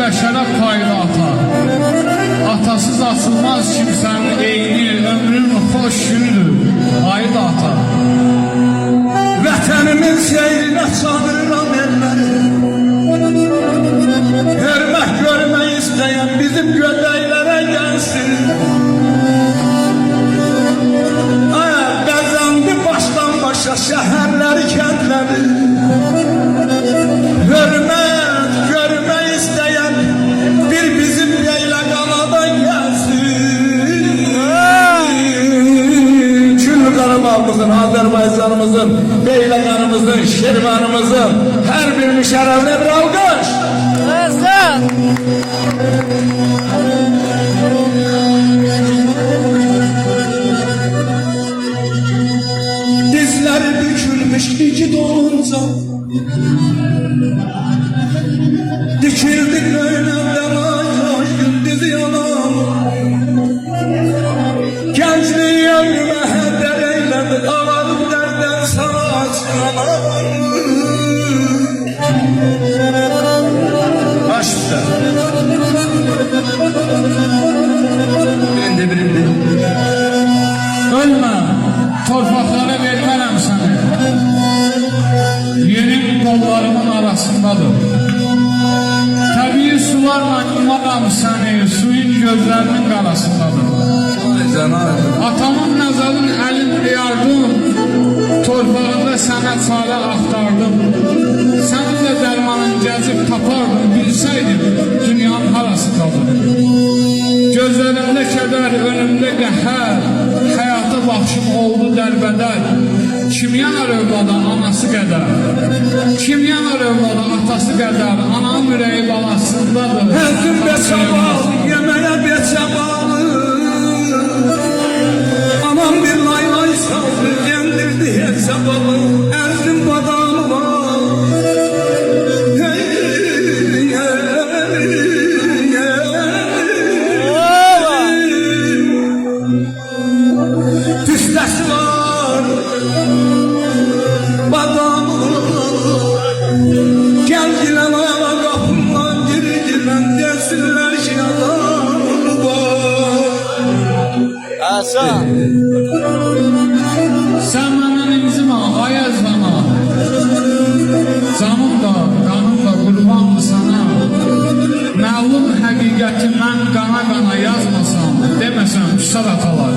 bəşərə paylı ata. Atasız açılmaz kimsənin eyni, ömrün xoş günüdür, ayı da ata. Vətənimin seyrinə çağırıram elləri, hörmət görmək istəyən bizim gödəklərə gəlsin. Bəzəndi başdan başa şəhərləri, kəndləri, hörmət görmək istəyən bir bizim yeylə qanadan gəlsin. Küllü Qarabağımızın, Azərbaycanımızın, Beyləqanımızın, Şirvanımızın hər birini şərəflə bir alqış. Dizləri bükülmüş iki dolunca, dikildi önümdən ay gündüz yanan. Gəncliyi ömrümə hədər eylədi, ağladım dərdən sana açılanan. Aşkda birinde Ölmə, torpaqlara vermərəm səni. Yerin qollarımın arasındadır. Təbii sularla yumaram səni, suyun gözlərinin qarasındadır. Atamın nəzarın əlini yardım, torpağında sənə çarə axtardım. Sənin də dərmanın gəzib tapardım, bilsəydim dünyanın harasındadır. Gözlərimdə kədər, önümdə qəhər, həyata baxışım oldu dərbədər. Kim yanar övlada anası qədər, kim yanar övlada atası qədər, ananın ürəyi balasındadır. Həzim beçə bağlı, yeməyə beçə bağlı, anam bir laylay saldı, yendirdi heçə balı, ərzim badamı var. Tüstəsi var, badamı gəl gilən ayağa qapımdan girgilən, desinlər ki adam var. Hasan. Sən məndən incimə, ayaz bana. Canım da, qanım da qurbandır sana. Məlum həqiqəti mən qana yazmasam, deməsəm küsər atalar.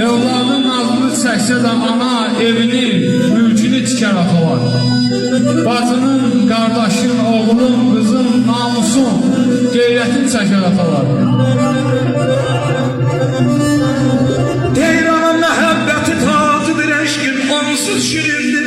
Evladın nazını çəksə də ana evini, mülkünü tikər atalar. Bacının, qardaşın, oğlun, qızın, namusun, qeyrətin çəkər atalar. Teyrana məhəbbəti tacıdır eşkin, onsuz şirindir.